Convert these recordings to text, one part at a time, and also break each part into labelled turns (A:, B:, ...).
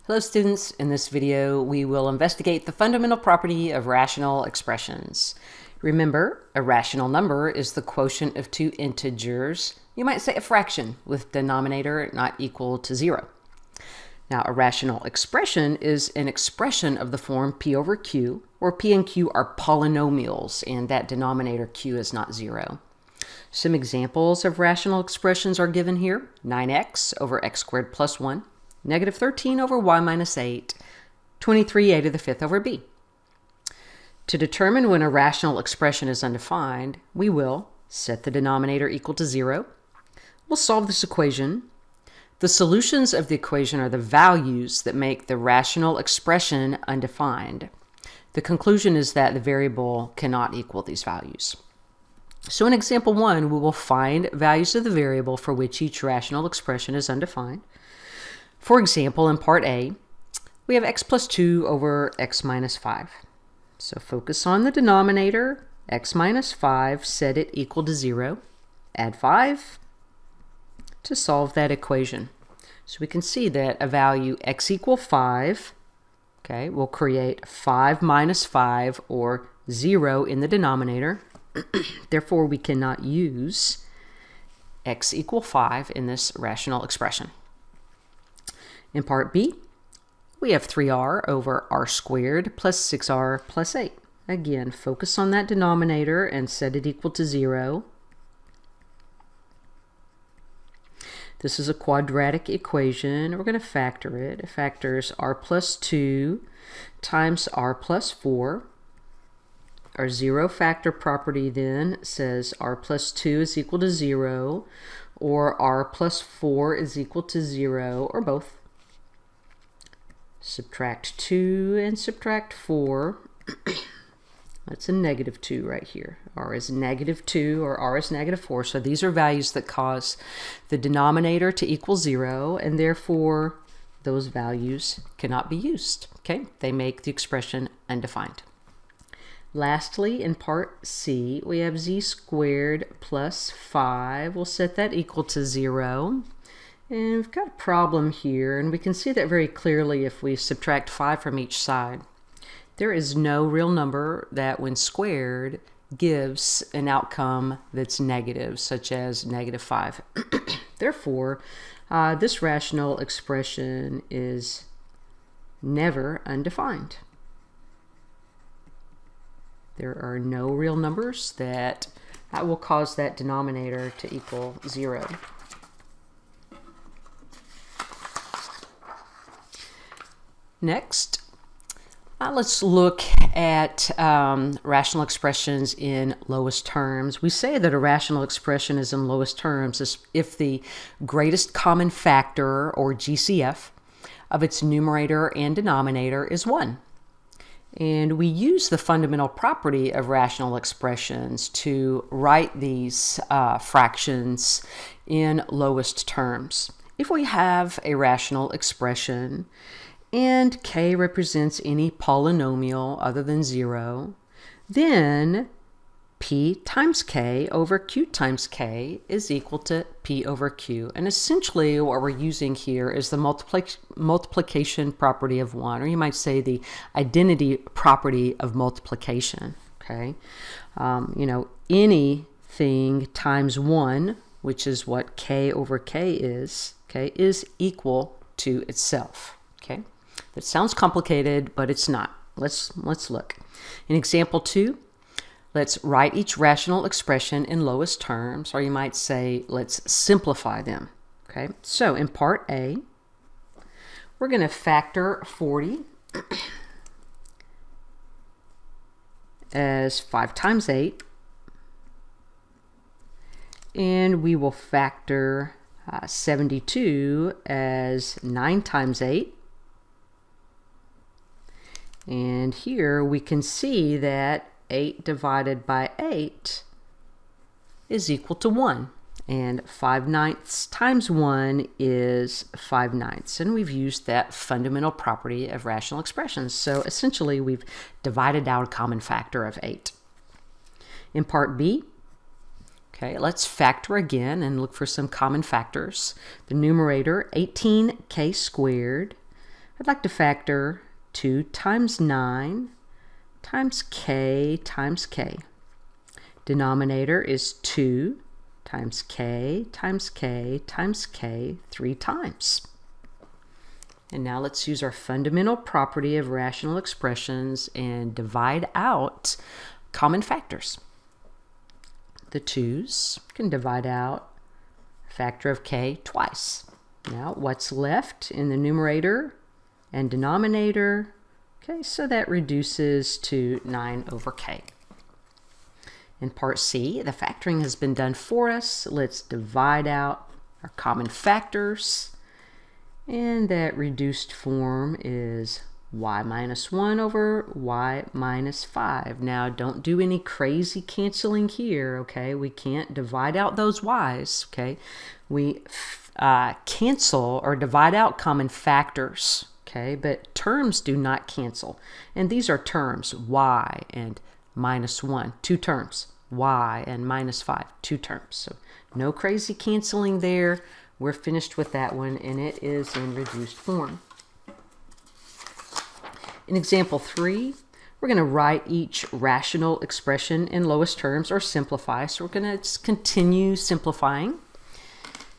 A: Hello students, in this video we will investigate the fundamental property of rational expressions. Remember, a rational number is the quotient of two integers. You might say a fraction with denominator not equal to 0. Now, a rational expression is an expression of the form p over q, where p and q are polynomials and that denominator q is not 0. Some examples of rational expressions are given here: 9x over x squared plus 1, negative 13 over y minus 8, 23a to the 5th over b. To determine when a rational expression is undefined, we will set the denominator equal to 0. We'll solve this equation. The solutions of the equation are the values that make the rational expression undefined. The conclusion is that the variable cannot equal these values. So in example 1, we will find values of the variable for which each rational expression is undefined. For example, in part A, we have x plus 2 over x minus 5. So focus on the denominator, x minus 5, set it equal to 0. Add 5 to solve that equation. So we can see that a value x equal 5, okay, will create 5 minus 5, or 0 in the denominator. Therefore, we cannot use x equal 5 in this rational expression. In part B, we have 3r over r squared plus 6r plus 8. Again, focus on that denominator and set it equal to 0. This is a quadratic equation. We're going to factor it. It factors r plus 2 times r plus 4. Our zero factor property then says r plus 2 is equal to 0, or r plus 4 is equal to 0, or both. Subtract 2 and subtract 4. That's a negative 2 right here. R is negative 2 or R is negative 4. So these are values that cause the denominator to equal 0, and therefore those values cannot be used. Okay? They make the expression undefined. Lastly, in part C, we have z squared plus 5. We'll set that equal to 0. And we've got a problem here, and we can see that very clearly if we subtract 5 from each side. There is no real number that, when squared, gives an outcome that's negative, such as negative 5. Therefore, this rational expression is never undefined. There are no real numbers that will cause that denominator to equal 0. Next, let's look at rational expressions in lowest terms. We say that a rational expression is in lowest terms if the greatest common factor, or GCF, of its numerator and denominator is 1. And we use the fundamental property of rational expressions to write these fractions in lowest terms. If we have a rational expression and k represents any polynomial other than 0, then p times k over q times k is equal to p over q. And essentially what we're using here is the multiplication property of 1, or you might say the identity property of multiplication. Okay, anything times 1, which is what k over k is, okay, is equal to itself. Okay. That sounds complicated, but it's not. Let's look. In example 2, let's write each rational expression in lowest terms, or you might say let's simplify them. Okay, so in part A, we're going to factor 40 as 5 times 8, and we will factor 72 as 9 times 8. And here we can see that 8 divided by 8 is equal to 1. And 5/9 times 1 is 5/9. And we've used that fundamental property of rational expressions. So essentially we've divided out a common factor of 8. In part B, okay, let's factor again and look for some common factors. The numerator, 18k squared, I'd like to factor 2 times 9 times k times k. Denominator is 2 times k times k times k 3 times. And now let's use our fundamental property of rational expressions and divide out common factors. The 2's can divide out a factor of k twice. Now what's left in the numerator and denominator? Okay, so that reduces to 9 over k. In part C, the factoring has been done for us. Let's divide out our common factors. And that reduced form is y minus 1 over y minus 5. Now, don't do any crazy canceling here, okay? We can't divide out those y's, okay? We cancel or divide out common factors, okay? But terms do not cancel. And these are terms, y and minus 1, 2 terms. Y and minus 5, 2 terms. So no crazy canceling there. We're finished with that one, and it is in reduced form. In example 3, we're going to write each rational expression in lowest terms or simplify. So we're going to continue simplifying.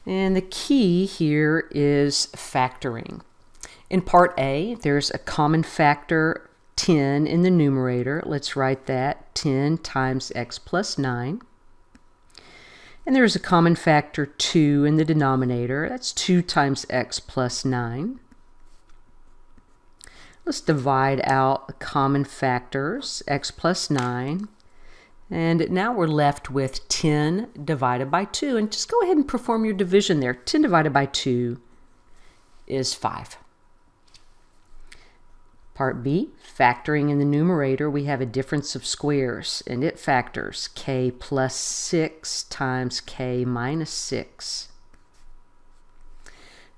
A: And the key here is factoring. In part A, there's a common factor 10 in the numerator. Let's write that 10 times x plus 9. And there's a common factor 2 in the denominator. That's 2 times x plus 9. Let's divide out the common factors, x plus 9. And now we're left with 10 divided by 2. And just go ahead and perform your division there. 10 divided by 2 is 5. Part B, factoring in the numerator, we have a difference of squares, and it factors k plus 6 times k minus 6.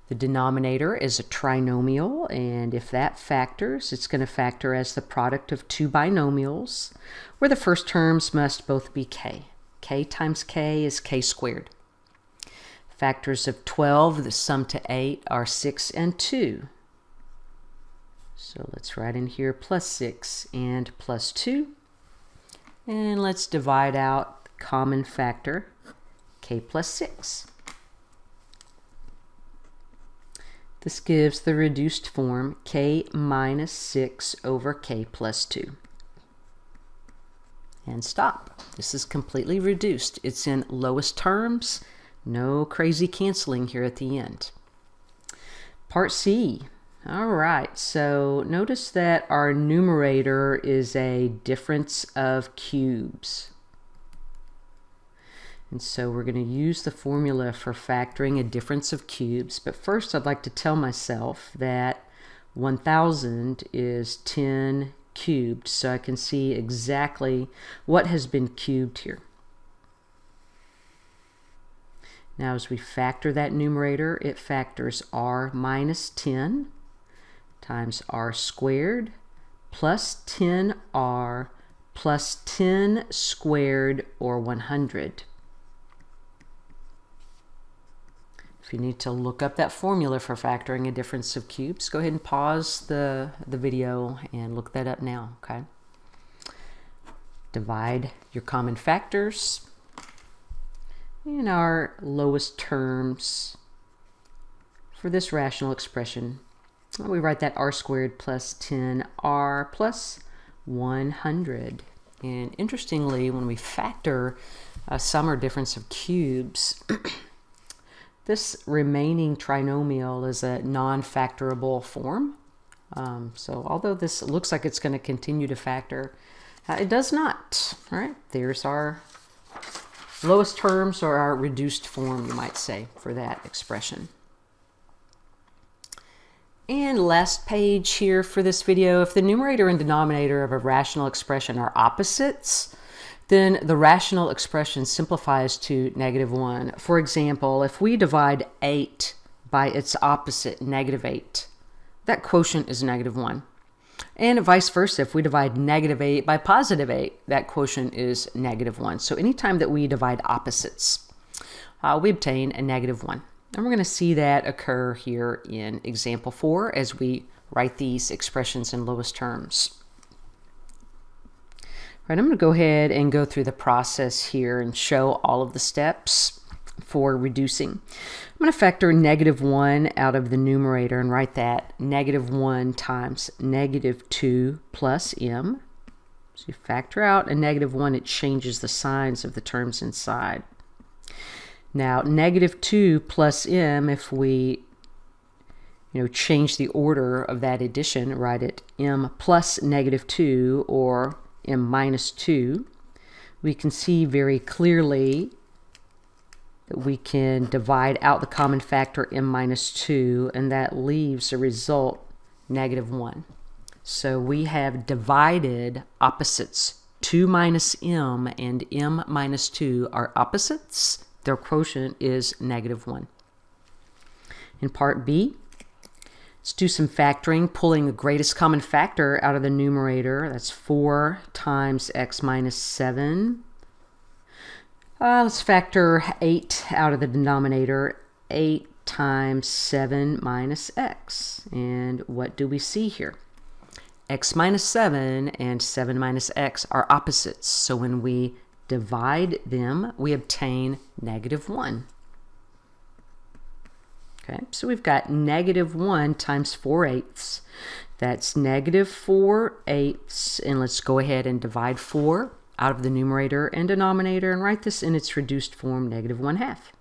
A: The denominator is a trinomial, and if that factors, it's going to factor as the product of 2 binomials, where the first terms must both be k. K times k is k squared. Factors of 12, the sum to 8, are 6 and 2. So let's write in here plus 6 and plus 2. And let's divide out the common factor, k plus 6. This gives the reduced form k minus 6 over k plus 2. And stop. This is completely reduced. It's in lowest terms. No crazy canceling here at the end. Part C. All right, so notice that our numerator is a difference of cubes. And so we're going to use the formula for factoring a difference of cubes. But first I'd like to tell myself that 1000 is 10 cubed, so I can see exactly what has been cubed here. Now as we factor that numerator, it factors r minus 10 times r squared plus 10r plus 10 squared, or 100. If you need to look up that formula for factoring a difference of cubes, go ahead and pause the video and look that up now, okay? Divide your common factors in our lowest terms for this rational expression. We write that r squared plus 10r plus 100. And interestingly, when we factor a sum or difference of cubes, this remaining trinomial is a non-factorable form. So although this looks like it's going to continue to factor, it does not. All right, there's our lowest terms, or our reduced form, you might say, for that expression. And last page here for this video, if the numerator and denominator of a rational expression are opposites, then the rational expression simplifies to -1. For example, if we divide 8 by its opposite, -8, that quotient is -1. And vice versa, if we divide -8 by +8, that quotient is -1. So anytime that we divide opposites, we obtain a -1. And we're going to see that occur here in example 4 as we write these expressions in lowest terms. All right, I'm going to go ahead and go through the process here and show all of the steps for reducing. I'm going to factor -1 out of the numerator and write that -1 times -2 plus m. So you factor out a -1, it changes the signs of the terms inside. Now -2 plus m, if we change the order of that addition, write it m plus -2 or m minus 2, we can see very clearly that we can divide out the common factor m minus 2, and that leaves a result -1. So we have divided opposites. 2 minus m and m minus 2 are opposites. Their quotient is -1. In part B, let's do some factoring, pulling the greatest common factor out of the numerator. That's 4 times x minus 7. Let's factor 8 out of the denominator. 8 times 7 minus x. And what do we see here? X minus 7 and 7 minus x are opposites. So when we divide them, we obtain -1. Okay, so we've got -1 times 4/8. That's -4/8. And let's go ahead and divide 4 out of the numerator and denominator and write this in its reduced form, -1/2.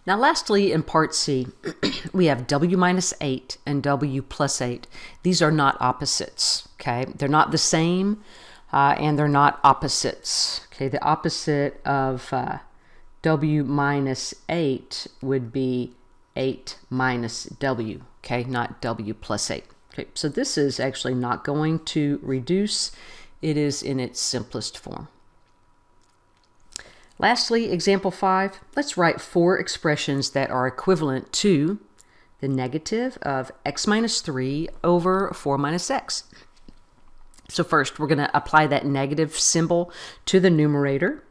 A: Now lastly, in part C, we have w minus 8 and w plus 8. These are not opposites, okay? They're not the same, and they're not opposites, okay? The opposite of w minus 8 would be 8 minus w, okay? Not w plus 8. Okay, so this is actually not going to reduce. It is in its simplest form. Lastly, example 5, let's write 4 expressions that are equivalent to the negative of x minus 3 over 4 minus x. So first, we're going to apply that negative symbol to the numerator.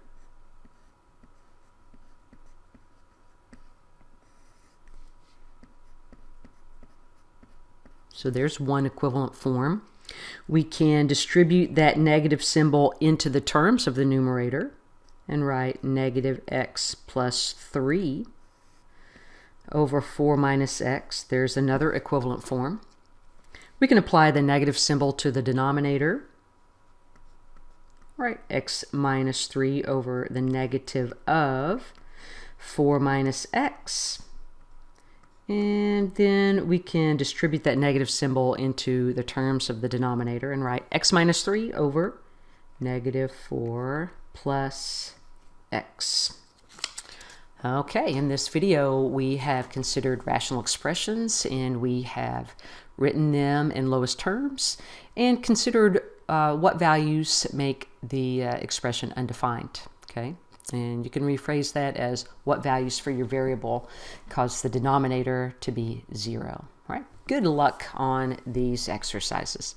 A: So there's one equivalent form. We can distribute that negative symbol into the terms of the numerator and write negative x plus 3 over 4 minus x. There's another equivalent form. We can apply the negative symbol to the denominator. Right, x minus 3 over the negative of 4 minus x. And then we can distribute that negative symbol into the terms of the denominator and write x minus 3 over negative 4 plus x. Okay, in this video we have considered rational expressions and we have written them in lowest terms and considered what values make the expression undefined. Okay, and you can rephrase that as what values for your variable cause the denominator to be 0. All right, good luck on these exercises.